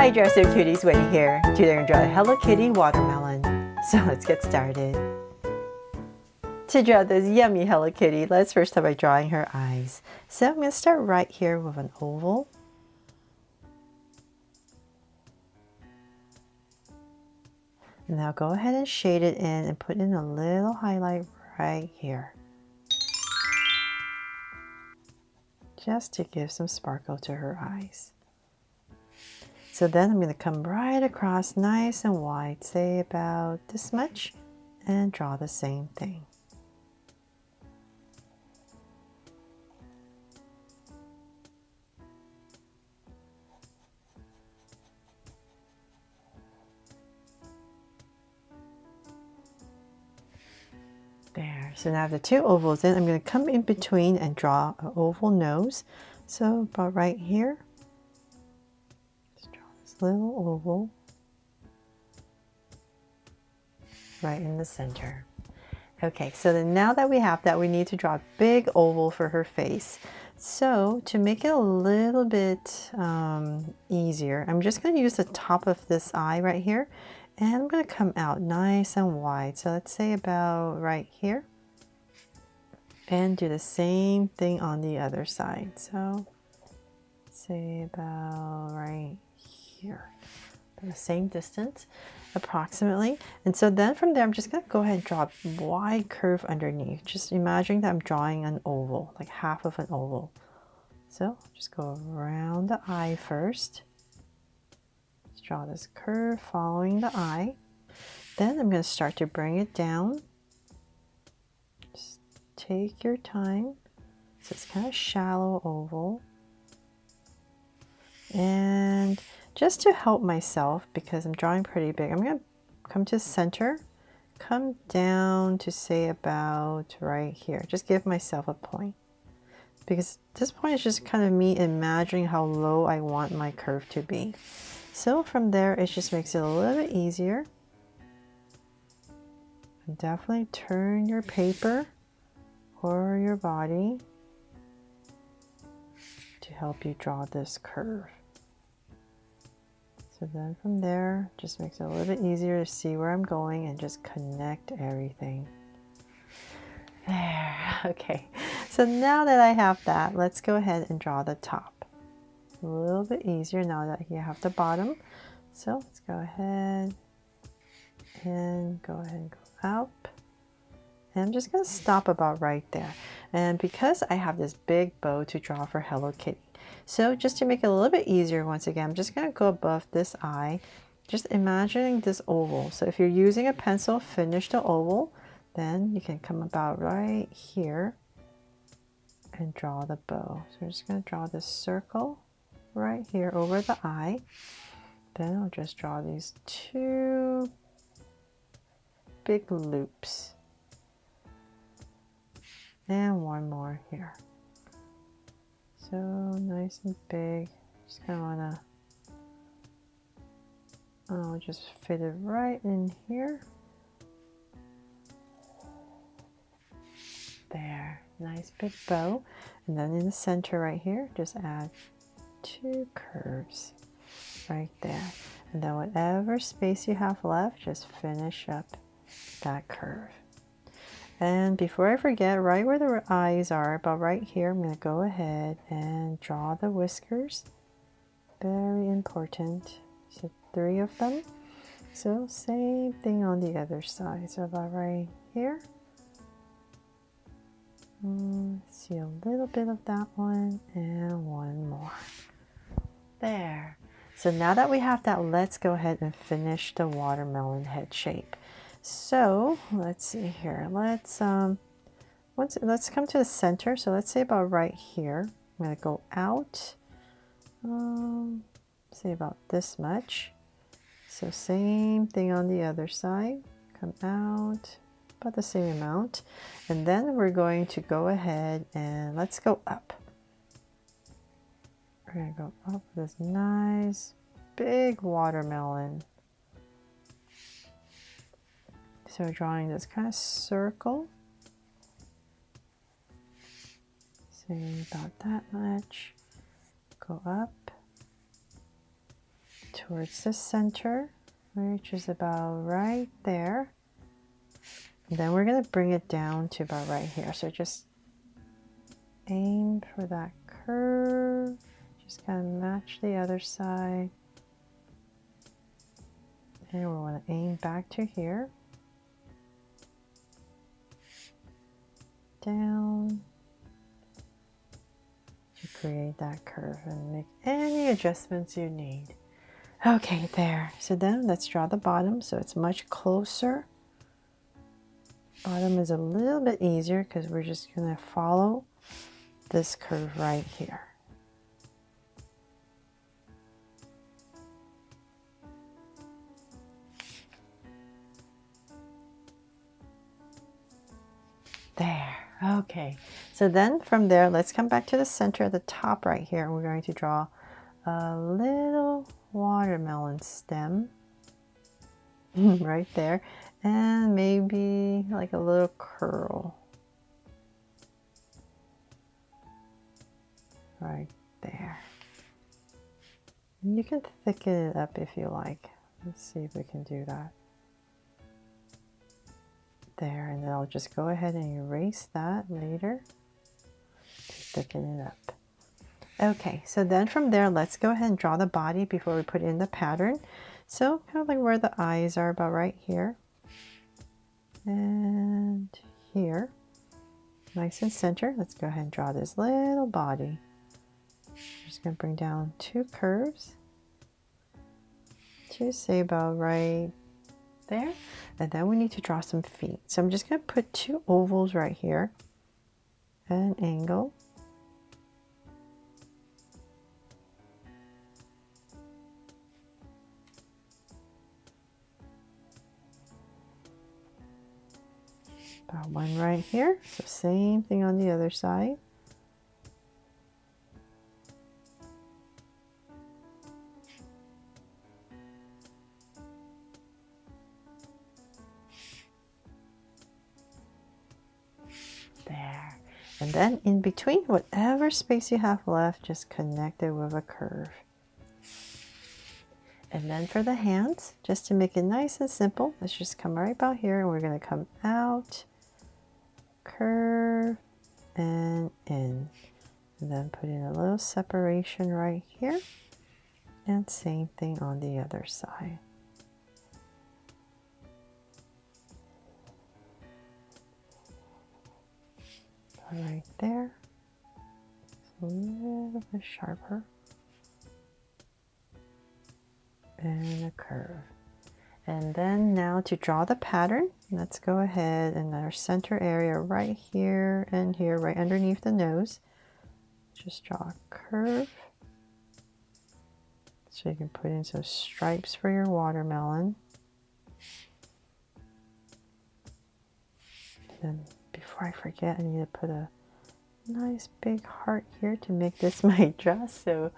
Hi Dresser Cuties, Winnie here. Today we're drawing Hello Kitty watermelon. So let's get started. To draw this yummy Hello Kitty, let's first start by drawing her eyes. So I'm going to start right here with an oval. Now go ahead and shade it in and put in a little highlight right here. Just to give some sparkle to her eyes. So then I'm going to come right across nice and wide, say about this much, and draw the same thing. There, so now I have the two ovals in. I'm going to come in between and draw an oval nose. So about right here, just draw this little oval right in the center. Okay, so then now that we have that, we need to draw a big oval for her face. So to make it a little bit easier, I'm just going to use the top of this eye right here. And I'm going to come out nice and wide. So let's say about right here. And do the same thing on the other side. So say about right here. The same distance approximately. And so then from there, I'm just going to go ahead and draw a wide curve underneath. Just imagining that I'm drawing an oval, like half of an oval. So just go around the eye first. Draw this curve following the eye. Then I'm going to start to bring it down. Just take your time. So it's kind of shallow oval. And just to help myself, because I'm drawing pretty big, I'm going to come to the center, come down to say about right here. Just give myself a point. Because this point is just kind of me imagining how low I want my curve to be. So from there, it just makes it a little bit easier. And definitely turn your paper or your body to help you draw this curve. So then from there, just makes it a little bit easier to see where I'm going and just connect everything. There, okay. So now that I have that, let's go ahead and draw the top. A little bit easier now that you have the bottom. So let's go ahead and go up. And I'm just going to stop about right there. And because I have this big bow to draw for Hello Kitty, so just to make it a little bit easier, once again, I'm just going to go above this eye, just imagining this oval. So if you're using a pencil, finish the oval, then you can come about right here and draw the bow. So we're just going to draw this circle right here over the eye. Then I'll just draw these two big loops. And one more here. So nice and big. Just kind of want to, I'll just fit it right in here. There, nice big bow. And then in the center right here, just add two curves right there. And then whatever space you have left, just finish up that curve. And before I forget, right where the eyes are, about right here, I'm going to go ahead and draw the whiskers. Very important. So 3 of them. So same thing on the other side. So about right here. See a little bit of that one and one more. There. So now that we have that, let's go ahead and finish the watermelon head shape. So let's see here. Let's come to the center. So let's say about right here. I'm going to go out. Say about this much. So same thing on the other side. Come out about the same amount. And then we're going to go ahead and let's go up. We're going to go up with this nice big watermelon. So we're drawing this kind of circle. Say about that much. Go up. towards the center, which is about right there. And then we're going to bring it down to about right here. So just aim for that curve. Just kind of match the other side. And we want to aim back to here. Down. To create that curve and make any adjustments you need. Okay, there. So then let's draw the bottom so it's much closer. Bottom is a little bit easier because we're just going to follow this curve right here. There. Okay. So then from there, let's come back to the center at the top right here. And we're going to draw a little watermelon stem right there. And maybe like a little curl right there. And you can thicken it up if you like. Let's see if we can do that. There, and then I'll just go ahead and erase that later to thicken it up. Okay, so then from there, let's go ahead and draw the body before we put in the pattern. So kind of like where the eyes are, about right here. And here. Nice and center. Let's go ahead and draw this little body. I'm just going to bring down two curves to say about right there. And then we need to draw some feet. So I'm just going to put two ovals right here at an angle. About one right here. So same thing on the other side. There. And then in between, whatever space you have left, just connect it with a curve. And then for the hands, just to make it nice and simple, let's just come right about here and we're going to come out, curve, and in. And then put in a little separation right here. And same thing on the other side. Right there. It's a little bit sharper. And a curve. And then now to draw the pattern, let's go ahead and our center area right here and here, right underneath the nose. Just draw a curve. So you can put in some stripes for your watermelon. Then before I forget, I need to put a nice big heart here to make this my dress. So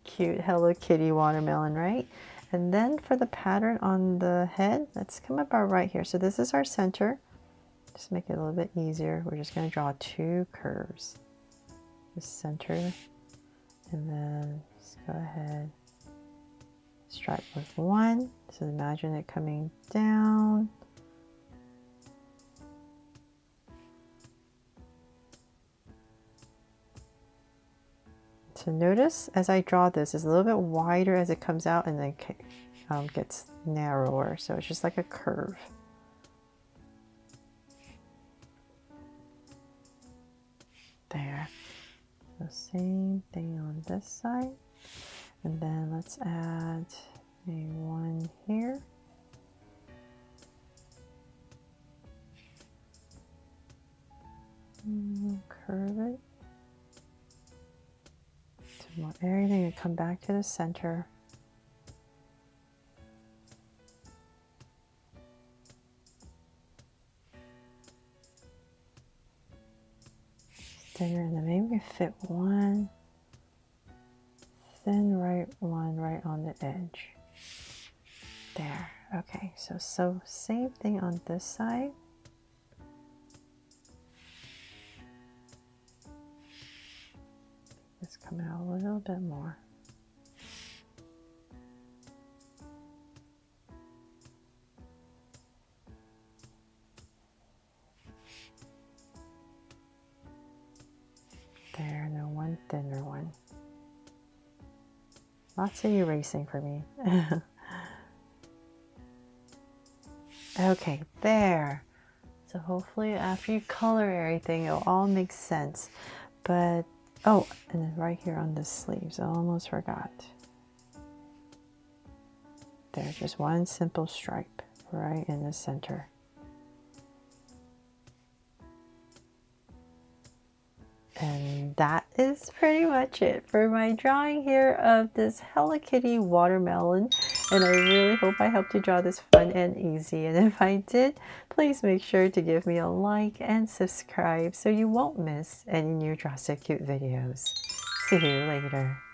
cute, Hello Kitty watermelon, right? And then for the pattern on the head, let's come about right here. So this is our center. Just make it a little bit easier. We're just going to draw two curves. Just center, and then just go ahead. Stripe with one. So imagine it coming down. So notice as I draw this, it's a little bit wider as it comes out and then gets narrower. So it's just like a curve. There. So same thing on this side. And then let's add a one here. Curve it. So want everything to come back to the center. Thinner, and then maybe we fit one thin one right on the edge. There. Okay, so same thing on this side. Just come out a little bit more. thinner one. Lots of erasing for me. Okay, there. So hopefully after you color everything, it'll all make sense. But, oh, and then right here on the sleeves, I almost forgot. There, just one simple stripe right in the center. And that is pretty much it for my drawing here of this Hello Kitty watermelon. And I really hope I helped you draw this fun and easy. And if I did, please make sure to give me a like and subscribe so you won't miss any new Draw So Cute videos. See you later.